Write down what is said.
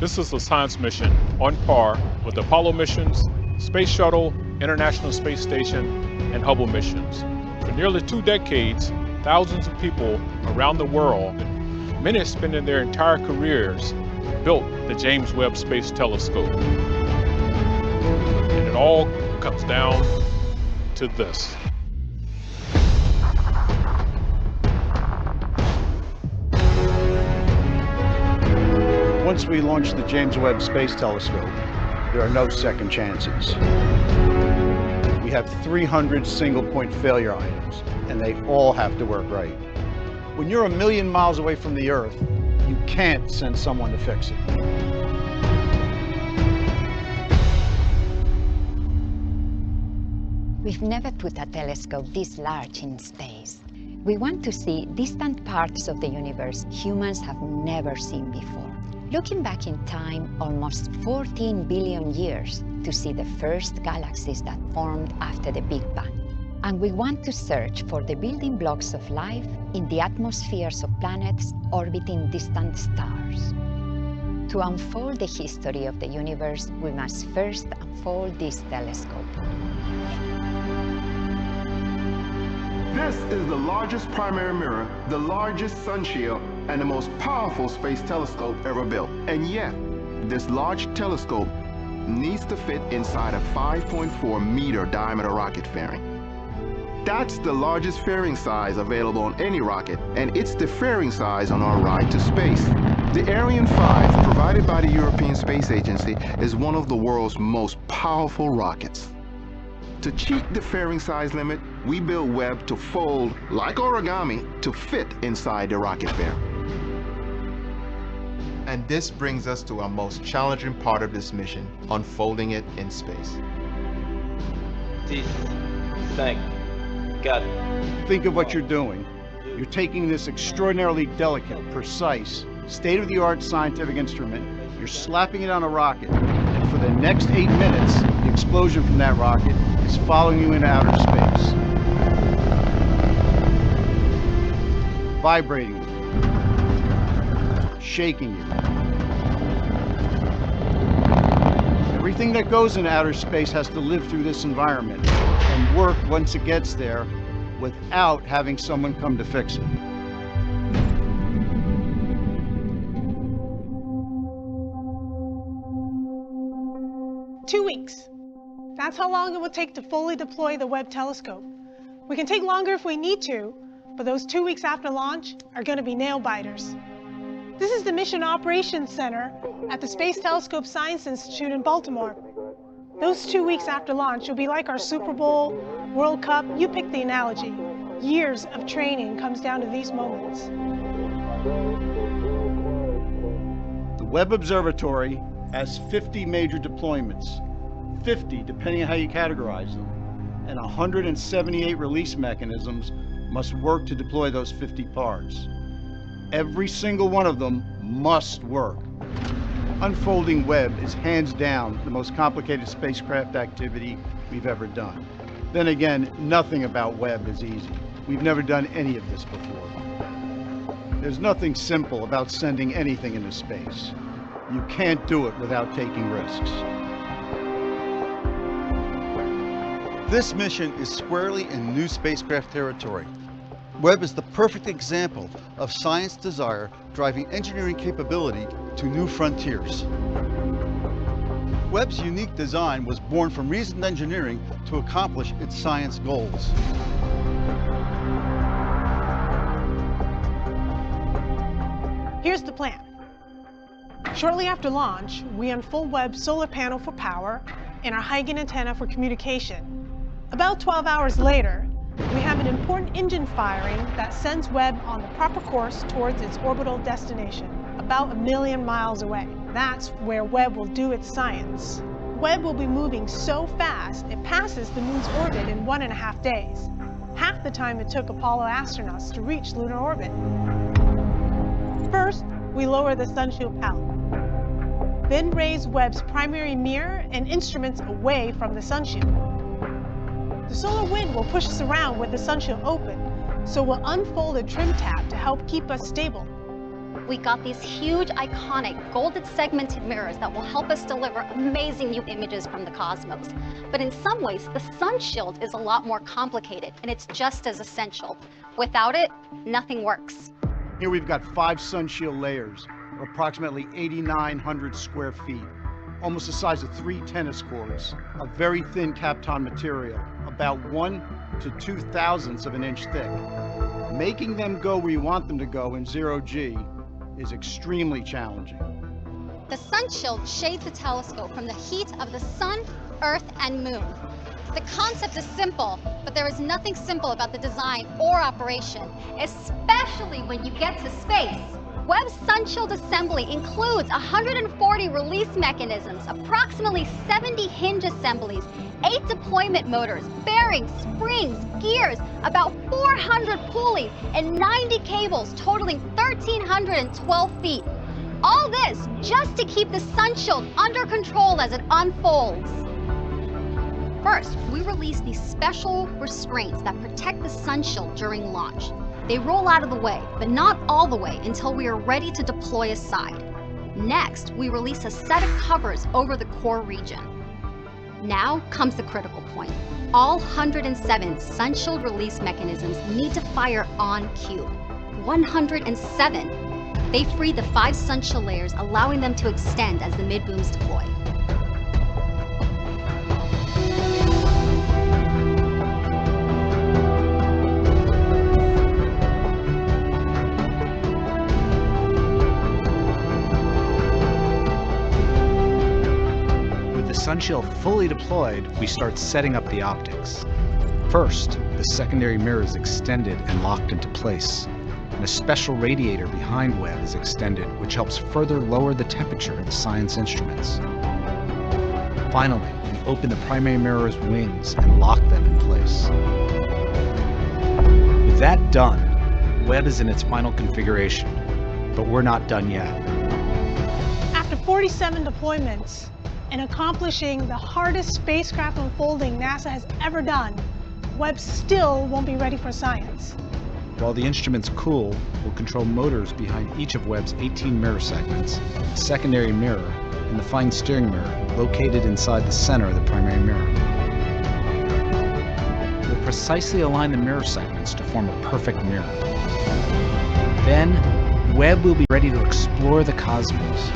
This is a science mission on par with Apollo missions, Space Shuttle, International Space Station, and Hubble missions. For nearly 2 decades, thousands of people around the world, many spending their entire careers, built the James Webb Space Telescope. And it all comes down to this. Once we launch the James Webb Space Telescope, there are no second chances. We have 300 single-point failure items, and they all have to work right. When you're 1,000,000 miles away from the Earth, you can't send someone to fix it. We've never put a telescope this large in space. We want to see distant parts of the universe humans have never seen before. Looking back in time, almost 14 billion years, to see the first galaxies that formed after the Big Bang. And we want to search for the building blocks of life in the atmospheres of planets orbiting distant stars. To unfold the history of the universe, we must first unfold this telescope. This is the largest primary mirror, the largest sun shield, and the most powerful space telescope ever built. And yet, this large telescope needs to fit inside a 5.4-meter diameter rocket fairing. That's the largest fairing size available on any rocket, and it's the fairing size on our ride to space. The Ariane 5, provided by the European Space Agency, is one of the world's most powerful rockets. To cheat the fairing size limit, we built Webb to fold, like origami, to fit inside the rocket fairing. And this brings us to our most challenging part of this mission, unfolding it in space. 10, 5, 4. Think of what you're doing. You're taking this extraordinarily delicate, precise, state-of-the-art scientific instrument, you're slapping it on a rocket, and for the next 8 minutes, the explosion from that rocket is following you into outer space. Vibrating with you, shaking you. Everything that goes into outer space has to live through this environment and work once it gets there without having someone come to fix it. Two weeks. That's how long it will take to fully deploy the Webb telescope. We can take longer if we need to, but those 2 weeks after launch are going to be nail-biters. This is the Mission Operations Center at the Space Telescope Science Institute in Baltimore. Those 2 weeks after launch will be like our Super Bowl, World Cup, you pick the analogy. Years of training comes down to these moments. The Webb Observatory has 50 major deployments, 50 depending on how you categorize them, and 178 release mechanisms must work to deploy those 50 parts. Every single one of them must work. Unfolding Webb is hands down the most complicated spacecraft activity we've ever done. Then again, nothing about Webb is easy. We've never done any of this before. There's nothing simple about sending anything into space. You can't do it without taking risks. This mission is squarely in new spacecraft territory. Webb is the perfect example of science desire driving engineering capability to new frontiers. Webb's unique design was born from reasoned engineering to accomplish its science goals. Here's the plan. Shortly after launch, we unfold Webb's solar panel for power and our Huygens antenna for communication. About 12 hours later, we have an important engine firing that sends Webb on the proper course towards its orbital destination, about 1,000,000 miles away. That's where Webb will do its science. Webb will be moving so fast, it passes the moon's orbit in 1.5 days, half the time it took Apollo astronauts to reach lunar orbit. First, we lower the sunshield pallet, then raise Webb's primary mirror and instruments away from the sunshield. The solar wind will push us around with the sunshield open, so we'll unfold a trim tab to help keep us stable. We got these huge, iconic, golden segmented mirrors that will help us deliver amazing new images from the cosmos. But in some ways, the sun shield is a lot more complicated, and it's just as essential. Without it, nothing works. Here we've got 5 sun shield layers, or approximately 8,900 square feet, almost the size of 3 tennis courts, a very thin Kapton material, about 1 to 2/1000ths of an inch thick. Making them go where you want them to go in 0G is extremely challenging. The sun shield shades the telescope from the heat of the sun, earth, and moon. The concept is simple, but there is nothing simple about the design or operation, especially when you get to space. Webb's sun shield assembly includes 140 release mechanisms, approximately 70 hinge assemblies, 8 deployment motors, bearings, springs, gears, about 400 pulleys, and 90 cables totaling 1,312 feet. All this just to keep the sun shield under control as it unfolds. First, we release these special restraints that protect the sun shield during launch. They roll out of the way, but not all the way until we are ready to deploy a side. Next, we release a set of covers over the core region. Now comes the critical point. All 107 sun shield release mechanisms need to fire on cue. 107. They free the 5 sun shield layers, allowing them to extend as the mid-booms deploy. Sun shield fully deployed, we start setting up the optics. First, the secondary mirror is extended and locked into place, and a special radiator behind Webb is extended, which helps further lower the temperature of the science instruments. Finally, we open the primary mirror's wings and lock them in place. With that done, Webb is in its final configuration, but we're not done yet. After 47 deployments, and accomplishing the hardest spacecraft unfolding NASA has ever done, Webb still won't be ready for science. While the instruments cool, we'll control motors behind each of Webb's 18 mirror segments, a secondary mirror, and the fine steering mirror located inside the center of the primary mirror. We'll precisely align the mirror segments to form a perfect mirror. Then, Webb will be ready to explore the cosmos.